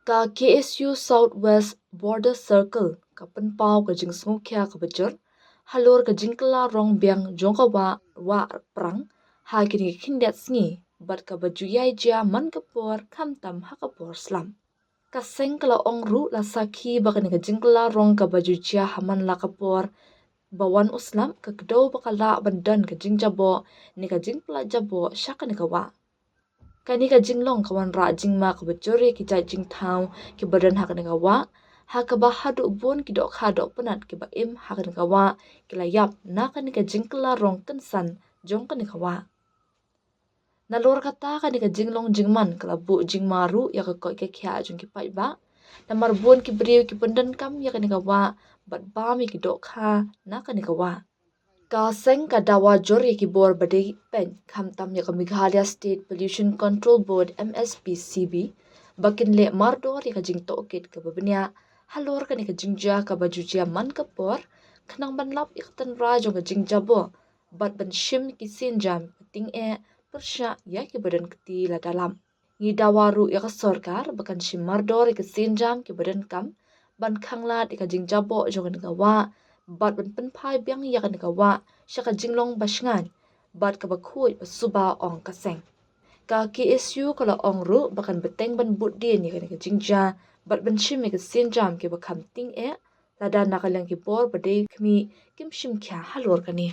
Ka KSU Southwest Border Circle ka penpau ka jing sngukya ka bajor halor ka jingkla rong biang jongka wa prang ha kini kindet sngi bat ka baju yai jia man kapor kamtam ha kapor slam ka sengkla ongru la sakhi bakani ka jingkla rong ka baju jia haman la kapor bawan uslam ka kdo bakala bandan ka jingjabo ni ka jingpla jabo shaka ni ka wa kani ka jinglong kawan ra jingma ka bajore ki jai jing thau ki badan hak ni ka wa ha ka ba hadu bon ki dok ha dok penat ki ba im hak ni ka wa ki la yap na kani ka jingkla rong kensan jong ka ni ka wa na lor kata kani ka jinglong jingman kala bu jingmaru ya ka koi ka kya jong ki pai ba na mar bon ki briu ki pandan kam ya kani ka wa bat ba mi ki dok ha na kani ka wa ka seng ka dawa jori ki bor bade pen kham tam ya ka Meghalaya State Pollution Control Board MSPCB bakin le mardor ya ka jing to kit ka babnya halor ka ni ka jingja ka bajujia man ka por khnang ban lap ik tan ra jong ka jingja bo bat ban shim ki sin jam ting e persha ya ki badan kti la dalam ni dawaru ya ka sarkar bakan shim mardor ya ka sin jam ki badan kam ban khangla ya ka jingja bo jong ka wa bat ban pen phai biang ya kan ka wa shaka jinglong bashngan bat ka bakhui suba ong ka seng ka KSU kala ong ru bakan beteng ban but dia ni kan ka jingja bat ban shim ka sin jam ke bakam ting e lada nakalang ki bor bade khmi kim shim kya halor kani